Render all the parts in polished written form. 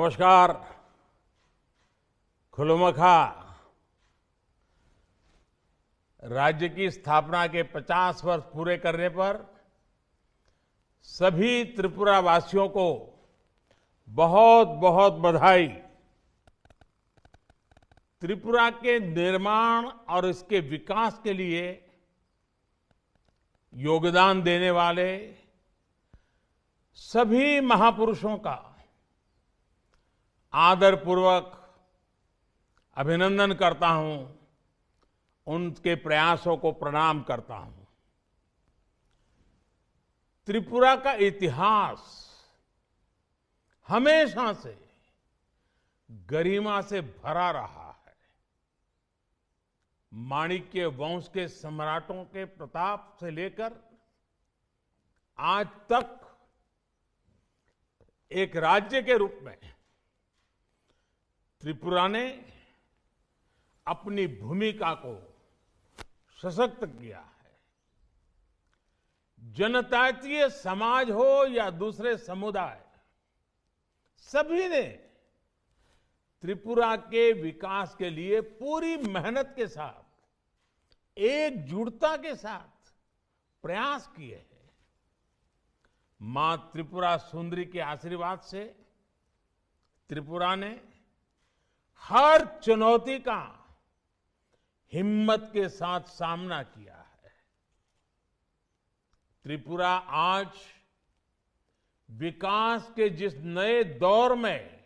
नमस्कार। खुलुमखा। राज्य की स्थापना के 50 वर्ष पूरे करने पर सभी त्रिपुरा वासियों को बहुत बहुत बधाई। त्रिपुरा के निर्माण और इसके विकास के लिए योगदान देने वाले सभी महापुरुषों का आदरपूर्वक अभिनंदन करता हूं, उनके प्रयासों को प्रणाम करता हूं। त्रिपुरा का इतिहास हमेशा से गरिमा से भरा रहा है। माणिक्य वंश के सम्राटों के प्रताप से लेकर आज तक एक राज्य के रूप में त्रिपुरा ने अपनी भूमिका को सशक्त किया है। जनजातीय समाज हो या दूसरे समुदाय, सभी ने त्रिपुरा के विकास के लिए पूरी मेहनत के साथ, एकजुटता के साथ प्रयास किए हैं। मां त्रिपुरा सुंदरी के आशीर्वाद से त्रिपुरा ने हर चुनौती का हिम्मत के साथ सामना किया है। त्रिपुरा आज विकास के जिस नए दौर में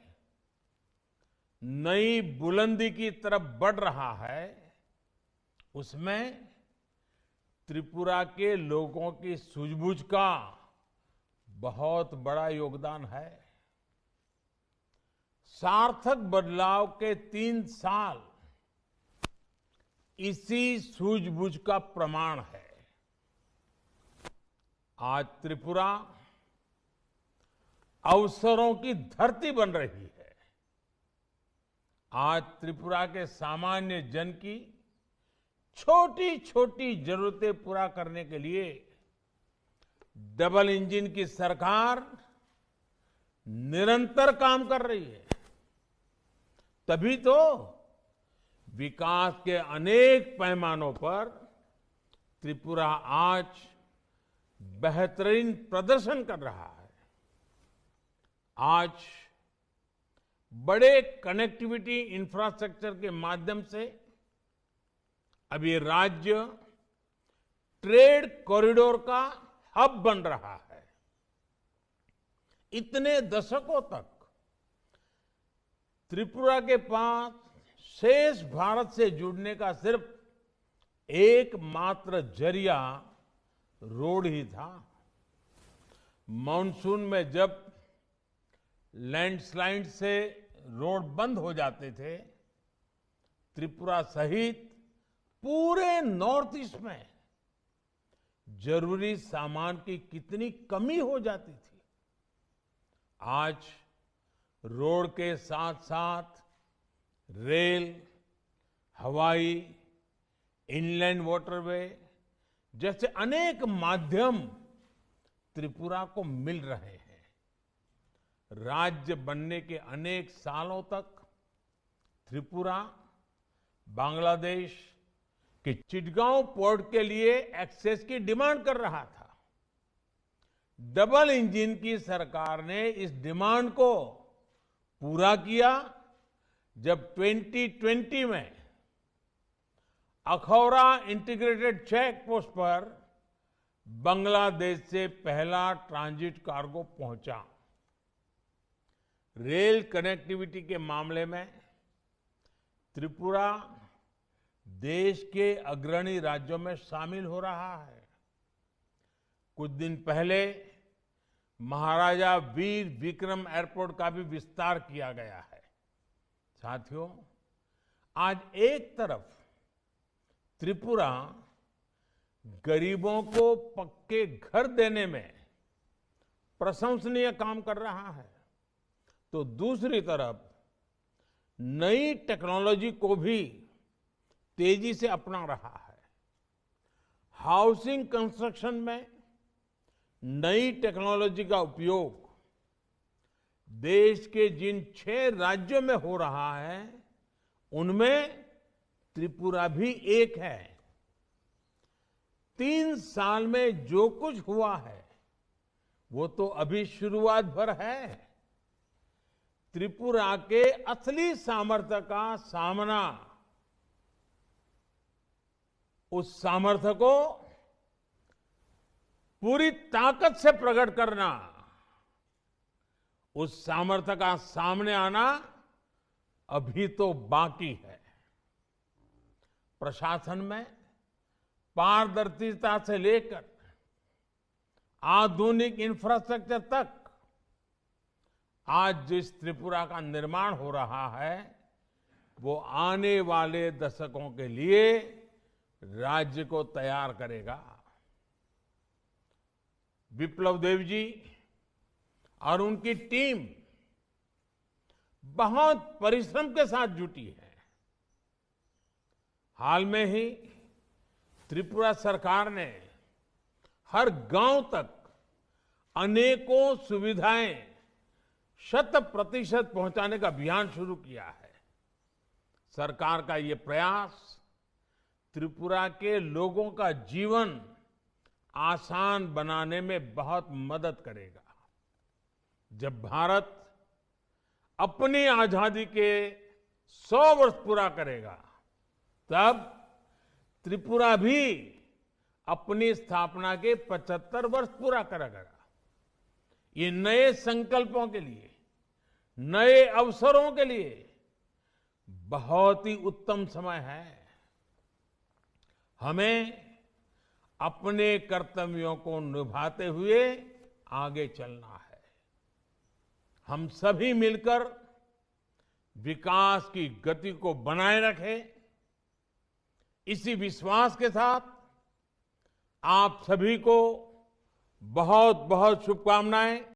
नई बुलंदी की तरफ बढ़ रहा है, उसमें त्रिपुरा के लोगों की सूझबूझ का बहुत बड़ा योगदान है। सार्थक बदलाव के 3 साल इसी सूझबूझ का प्रमाण है। आज त्रिपुरा अवसरों की धरती बन रही है। आज त्रिपुरा के सामान्य जन की छोटी छोटी जरूरतें पूरा करने के लिए डबल इंजन की सरकार निरंतर काम कर रही है। तभी तो विकास के अनेक पैमानों पर त्रिपुरा आज बेहतरीन प्रदर्शन कर रहा है। आज बड़े कनेक्टिविटी इंफ्रास्ट्रक्चर के माध्यम से अब ये राज्य ट्रेड कॉरिडोर का हब बन रहा है। इतने दशकों तक त्रिपुरा के पास शेष भारत से जुड़ने का सिर्फ एकमात्र जरिया रोड ही था। मानसून में जब लैंडस्लाइड से रोड बंद हो जाते थे, त्रिपुरा सहित पूरे नॉर्थ ईस्ट में जरूरी सामान की कितनी कमी हो जाती थी। आज रोड के साथ साथ रेल, हवाई, इनलैंड वाटरवे जैसे अनेक माध्यम त्रिपुरा को मिल रहे हैं। राज्य बनने के अनेक सालों तक त्रिपुरा बांग्लादेश के चिटगांव पोर्ट के लिए एक्सेस की डिमांड कर रहा था। डबल इंजन की सरकार ने इस डिमांड को पूरा किया जब 2020 में अखौरा इंटीग्रेटेड चेक पोस्ट पर बांग्लादेश से पहला ट्रांजिट कार्गो पहुंचा। रेल कनेक्टिविटी के मामले में त्रिपुरा देश के अग्रणी राज्यों में शामिल हो रहा है। कुछ दिन पहले महाराजा वीर विक्रम एयरपोर्ट का भी विस्तार किया गया है। साथियों, आज एक तरफ त्रिपुरा गरीबों को पक्के घर देने में प्रशंसनीय काम कर रहा है, तो दूसरी तरफ नई टेक्नोलॉजी को भी तेजी से अपना रहा है। हाउसिंग कंस्ट्रक्शन में नई टेक्नोलॉजी का उपयोग देश के जिन 6 राज्यों में हो रहा है उनमें त्रिपुरा भी एक है। 3 साल में जो कुछ हुआ है वो तो अभी शुरुआत भर है। त्रिपुरा के असली सामर्थ्य का सामना, उस सामर्थ्य को पूरी ताकत से प्रकट करना, उस सामर्थ्य का सामने आना अभी तो बाकी है। प्रशासन में पारदर्शिता से लेकर आधुनिक इंफ्रास्ट्रक्चर तक आज जिस त्रिपुरा का निर्माण हो रहा है वो आने वाले दशकों के लिए राज्य को तैयार करेगा। विप्लव देव जी और उनकी टीम बहुत परिश्रम के साथ जुटी है। हाल में ही त्रिपुरा सरकार ने हर गांव तक अनेकों सुविधाएं 100% पहुंचाने का अभियान शुरू किया है। सरकार का ये प्रयास त्रिपुरा के लोगों का जीवन आसान बनाने में बहुत मदद करेगा। जब भारत अपनी आजादी के 100 वर्ष पूरा करेगा तब त्रिपुरा भी अपनी स्थापना के 75 वर्ष पूरा करेगा। ये नए संकल्पों के लिए, नए अवसरों के लिए बहुत ही उत्तम समय है। हमें अपने कर्तव्यों को निभाते हुए आगे चलना है। हम सभी मिलकर विकास की गति को बनाए रखें। इसी विश्वास के साथ आप सभी को बहुत बहुत शुभकामनाएं।